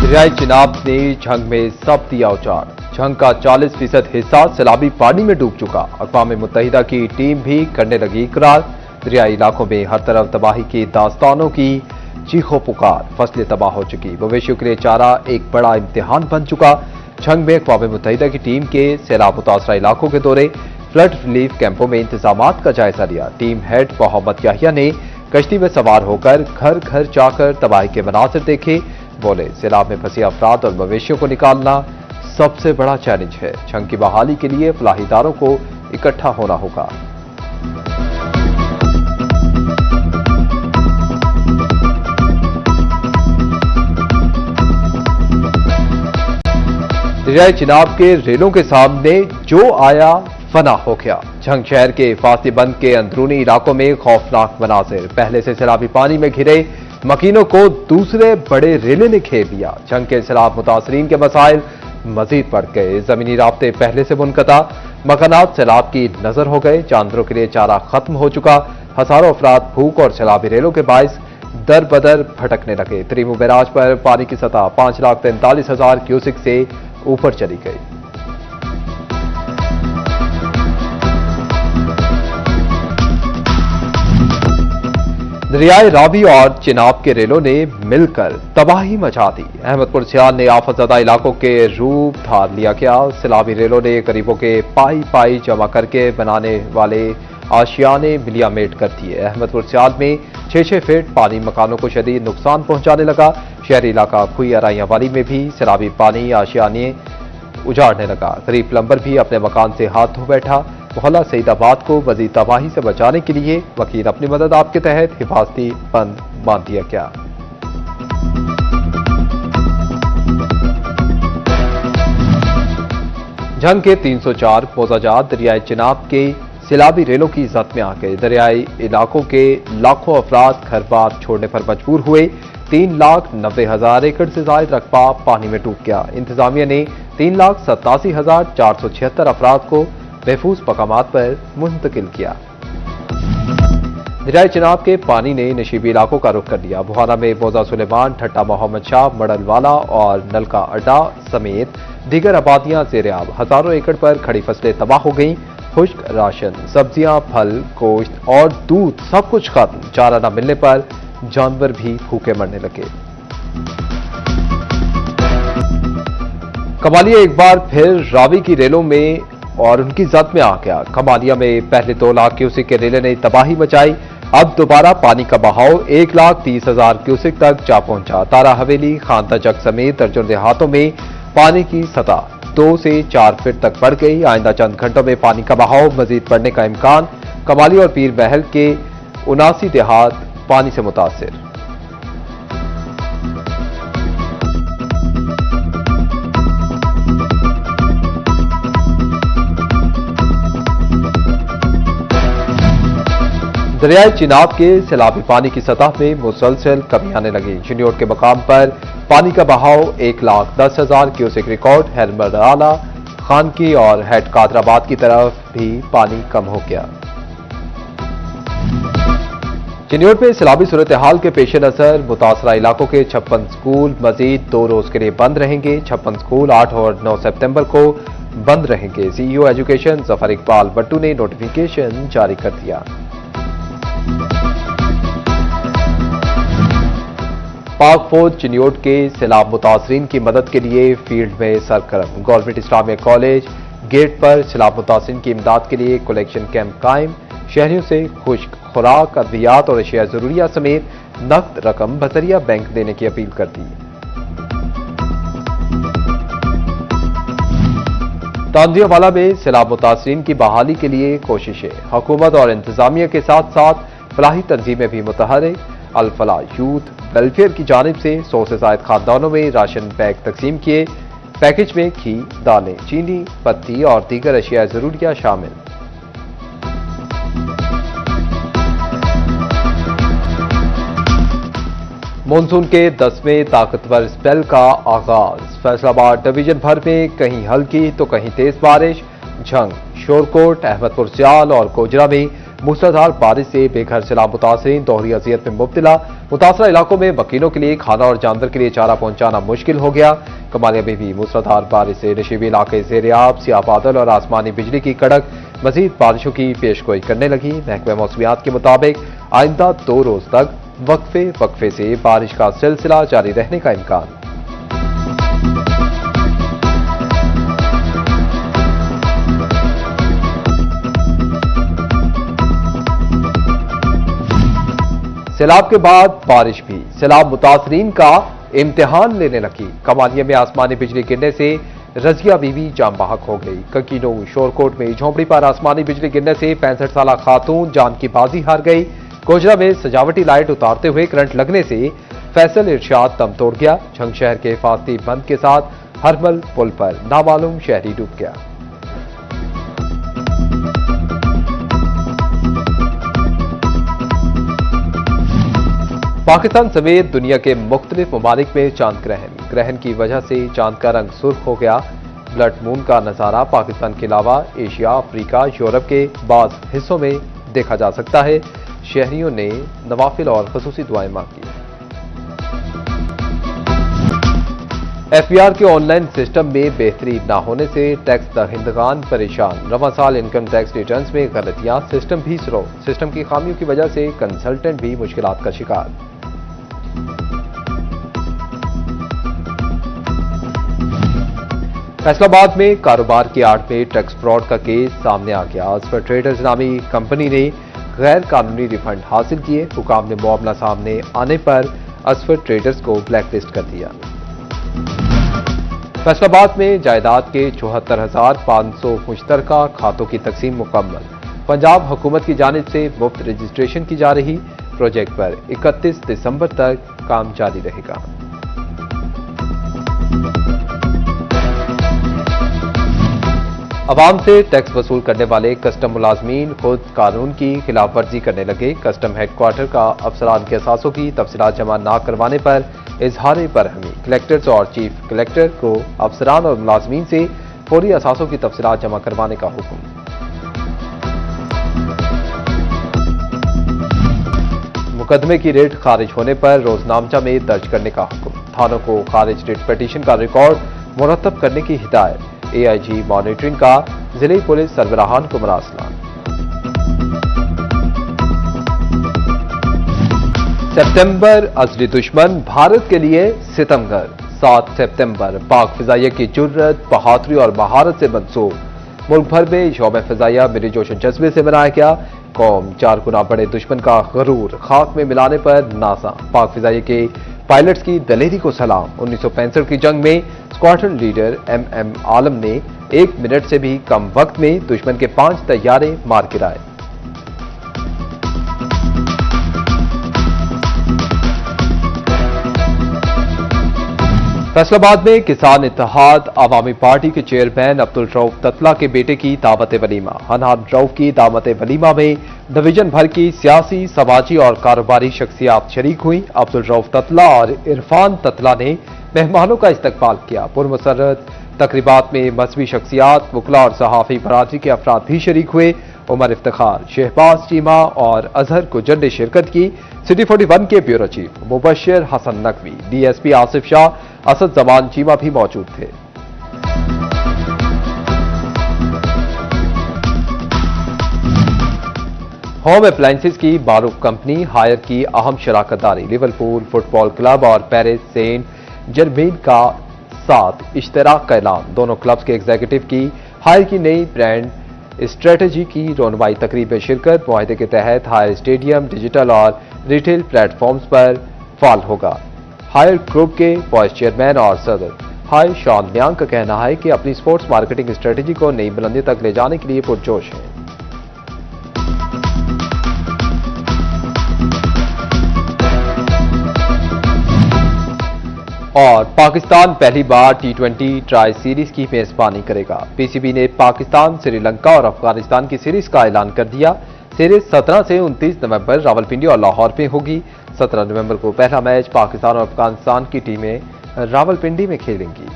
दरियाई चिनाब ने झंग में सब दिया उजाड़। झंग का 40% हिस्सा सैलाबी पानी में डूब चुका। अक़वाम मुत्तहिदा की टीम भी करने लगी इकरार। दरियाई इलाकों में हर तरफ तबाही की दास्तानों की चीखों पुकार। फसलें तबाह हो चुकी, मवेशियों के लिए चारा एक बड़ा इम्तिहान बन चुका। झंग में अक़वाम मुत्तहिदा की टीम के सैलाब मुतासरा इलाकों के दौरे, फ्लड रिलीफ कैंपों में इंतजामात का जायजा लिया। टीम हेड मोहम्मद याहिया ने कश्ती में सवार होकर घर घर जाकर तबाही के मनासिर देखे। बोले, सैलाब में फंसे अफराद और मवेशियों को निकालना सबसे बड़ा चैलेंज है। झंग की बहाली के लिए फलाही इदारों को इकट्ठा होना होगा। दरियाई चिनाब के रेलों के सामने जो आया फना हो गया। झंग शहर के फासी बंद के अंदरूनी इलाकों में खौफनाक मनाजिर। पहले से सैलाबी पानी में घिरे मकीनों को दूसरे बड़े रेले ने घेर लिया। झंग के सैलाब मुतासरीन के मसाइल मजीद बढ़ गए। जमीनी राब्ते पहले से मुनक़ता, मकानात सैलाब की नजर हो गए। जानवरों के लिए चारा खत्म हो चुका। हजारों अफराद भूख और सैलाबी रेलों के बायस दर बदर भटकने लगे। त्रिमू बैराज पर पानी की सतह 5,43,000 क्यूसिक से ऊपर चली गई। दरियाए रावी और चिनाब के रेलों ने मिलकर तबाही मचा दी। अहमदपुर सियाल ने आफतज़दा इलाकों के रूप धार लिया गया। सैलाबी रेलों ने गरीबों के पाई पाई जमा करके बनाने वाले आशियाने मिलियामेट कर दिए। अहमदपुर सियाल में 6-6 फीट पानी मकानों को शदीद नुकसान पहुंचाने लगा। शहरी इलाका खुई अराइयां वाली में भी सैलाबी पानी आशियाने उजाड़ने लगा। गरीब प्लम्बर भी अपने मकान से हाथ धो बैठा। मोहल्ला सईदाबाद को मजीद तबाही से बचाने के लिए वकील अपनी मदद आपके तहत हिफाजती बंद बांध दिया गया। झंग के 304 मोजाजात दरियाई चिनाब के सैलाबी रेलों की जद में आ गए। दरियाई इलाकों के लाखों अफराद घर बार छोड़ने पर मजबूर हुए। 3,90,000 एकड़ से ज्यादा रकबा पानी में डूब गया। इंतजामिया ने 3,87,476 अफराद को महफूज मकामात पर मुंतकिल किया। दरियाई चिनाब के पानी ने नशीबी इलाकों का रुख कर लिया। बुहाना में मोजा सुलेमान, ठट्टा मोहम्मद शाह, मड़लवाला और नलका अड्डा समेत दीगर आबादियां ज़ेर-ए-आब। हजारों एकड़ पर खड़ी फसलें तबाह हो गईं। खुश्क राशन, सब्जियां, फल, गोश्त और दूध सब कुछ खत्म। चारा न मिलने पर जानवर भी भूखे मरने लगे। कमालिया एक बार फिर रावी की रेलों में और उनकी जद में आ गया। कमालिया में पहले 2 लाख क्यूसिक के रेले ने तबाही मचाई। अब दोबारा पानी का बहाव 1,30,000 क्यूसिक तक जा पहुंचा। तारा हवेली, खानता चक समेत दर्जन देहातों में पानी की सतह 2 से 4 फीट तक बढ़ गई। आइंदा चंद घंटों में पानी का बहाव मजीद बढ़ने का इम्कान। कमालिया और पीर महल के 79 देहात पानी से मुतासिर। दरियाई चिनाब के सैलाबी पानी की सतह में मुसलसल कमी आने लगी। चिन्योट के मकाम पर पानी का बहाव 1,10,000 क्यूसेक रिकॉर्ड। हेलमराला, खानकी और हेड कादराबाद की तरफ भी पानी कम हो गया। चिन्योट में सैलाबी सूरत हाल के पेश नजर मुतासरा इलाकों के 56 स्कूल मजीद 2 रोज के लिए बंद रहेंगे। 56 स्कूल 8 और 9 सितंबर को बंद रहेंगे। सीईओ एजुकेशन जफर इकबाल बट्टू ने नोटिफिकेशन जारी कर दिया। पाक फौज चिन्योट के सैलाब मुतासरीन की मदद के लिए फील्ड में सरगर्म। गवर्नमेंट इस्लामिया कॉलेज गेट पर सैलाब मुतासरीन की इमदाद के लिए कलेक्शन कैंप कायम। शहरियों से खुश्क खुराक, अद्वियात और अशिया जरूरिया समेत नकद रकम बजरिया बैंक देने की अपील कर दी। तांजियावाला में सैलाब मुतासरीन की बहाली के लिए कोशिशें। हुकूमत और इंतजामिया के साथ साथ फलाही तंजीमें भी मुतहरिक। अल फलाह यूथ वेलफेयर की जानिब से 100 से ज्यादा खानदानों में राशन बैग तकसीम किए। पैकेज में घी, दालें, चीनी, पत्ती और दीगर अशिया जरूरिया शामिल। मानसून के 10वें ताकतवर स्पेल का आगाज। फैसलाबाद डिवीजन भर में कहीं हल्की तो कहीं तेज बारिश। झंग, शोरकोट, अहमदपुर सियाल और कोजरा में मूसलाधार बारिश से बेघर सैलाब मुतासिरीन दोहरी अजियत में मुब्तला। मुतासरा इलाकों में वकीलों के लिए खाना और जानवर के लिए चारा पहुंचाना मुश्किल हो गया। कमालिया में भी मूसलाधार बारिश से नशीबी इलाके ज़ेर-ए-आब, सियाह बादल और आसमानी बिजली की कड़क मजीद बारिशों की पेशगोई करने लगी। महकमा मौसमियात के मुताबिक आइंदा 2 रोज तक वक्फे से बारिश का सिलसिला जारी रहने का इम्कान। सैलाब के बाद बारिश भी सैलाब मुतासरीन का इम्तिहान लेने लगी। कमालिया में आसमानी बिजली गिरने से रजिया बीवी जाम बहक हो गई। ककीनो शोरकोट में झोंपड़ी पर आसमानी बिजली गिरने से 65 साल खातून जान की बाजी हार गई। गोजरा में सजावटी लाइट उतारते हुए करंट लगने से फैसल इरशाद दम तोड़ गया। झंग शहर के हिफाजती बंद के साथ हरमल पुल पर नामालूम शहरी डूब गया। पाकिस्तान समेत दुनिया के मुख्तलिफ ममालिक में चांद ग्रहण की वजह से चांद का रंग सुर्ख हो गया। ब्लड मून का नजारा पाकिस्तान के अलावा एशिया, अफ्रीका, यूरोप के बाज़ हिस्सों में देखा जा सकता है। शहरियों ने नवाफिल और खुसूसी दुआएं मांगी। FBR के ऑनलाइन सिस्टम में बेहतरी न होने से टैक्स दहिंदगान परेशान। रवां साल इनकम टैक्स रिटर्न्स में गलतियां, सिस्टम भी स्लो। सिस्टम की खामियों की वजह से कंसल्टेंट भी मुश्किलात का शिकार। फैसलाबाद में कारोबार की आड़ में टैक्स फ्रॉड का केस सामने आ गया। असफर ट्रेडर्स नामी कंपनी ने गैर कानूनी रिफंड हासिल किए। हुकाम ने मामला सामने आने पर असफर ट्रेडर्स को ब्लैकलिस्ट कर दिया। फैसलाबाद में जायदाद के 74,500 मुश्तरका खातों की तकसीम मुकम्मल। पंजाब हुकूमत की जानिब से मुफ्त रजिस्ट्रेशन की जा रही। प्रोजेक्ट पर 31 दिसंबर तक काम जारी रहेगा। अवाम से टैक्स वसूल करने वाले कस्टम मुलाजमीन खुद कानून की खिलाफ वर्जी करने लगे। कस्टम हेडक्वार्टर का अफसरान के असासों की तफसीलात जमा न करवाने पर इजहार बरहमी। कलेक्टर्स और चीफ कलेक्टर को अफसरान और मुलाजमीन से फौरी असासों की तफसीलात जमा करवाने का हुक्म। मुकदमे की रेट खारिज होने पर रोजनामचा में दर्ज करने का हुक्म। थानों को खारिज रेट पिटीशन का रिकॉर्ड मुरतब करने की हिदायत। AIG मॉनिटरिंग का जिले पुलिस सरबराहान को मरासला। सितंबर असली दुश्मन भारत के लिए सितमगर। 7 सितंबर पाक फिजाइया की जुर्रत, बहादुरी और महारत से मंसूब। मुल्क भर में यौम फिजाइया मेरे जोशन जज्बे से मनाया गया। कौम 4 गुना बड़े दुश्मन का गरूर खाक में मिलाने पर नासा। पाक फिजाइया के पायलट्स की दलेरी को सलाम। 1965 की जंग में स्क्वाड्रन लीडर MM आलम ने 1 मिनट से भी कम वक्त में दुश्मन के 5 तैयारे मार गिराए। फैसलाबाद में किसान इत्तेहाद अवामी पार्टी के चेयरमैन अब्दुल रऊफ ततला के बेटे की दावत वलीमा। हनान रऊफ की दावत वलीमा में डिवीजन भर की सियासी, समाजी और कारोबारी शख्सियात शरीक हुई। अब्दुल रऊफ ततला और इरफान ततला ने मेहमानों का इस्तकबाल किया। पुरमसरत तकरीबात में मजहबी शख्सियात, वकला और सहाफी बरादरी के अफराद भी शरीक हुए। उमर इफ्तिखार, शहबाज चीमा और अजहर गुजर ने शिरकत की। सिटी 41 के bureau chief Mubashar Hasan Naqvi, DSP Asif Shah, Asad Zaman Cheema भी मौजूद थे। होम अप्लायंसेस की मारूफ कंपनी हायर की अहम शराकतदारी। लिवरपूल फुटबॉल क्लब और पेरिस सेंट जर्मेन का साथ इश्तराक का ऐलान। दोनों क्लब्स के एग्जीक्यूटिव की हायर की नई ब्रांड स्ट्रेटजी की रोनवाई तकरीब में शिरकत। मुआहदे के तहत हायर स्टेडियम डिजिटल और रिटेल प्लेटफॉर्म्स पर फाल होगा। हायर ग्रुप के वाइस चेयरमैन और सदर हायर शॉन न्यांग का कहना है कि अपनी स्पोर्ट्स मार्केटिंग स्ट्रेटजी को नई बुलंदी तक ले जाने के लिए पुरजोश है। और पाकिस्तान पहली बार T20 ट्राई सीरीज की मेजबानी करेगा। PCB ने पाकिस्तान, श्रीलंका और अफगानिस्तान की सीरीज का ऐलान कर दिया। सीरीज 17 से 29 नवंबर रावलपिंडी और लाहौर में होगी। 17 नवंबर को पहला मैच पाकिस्तान और अफगानिस्तान की टीमें रावलपिंडी में खेलेंगी।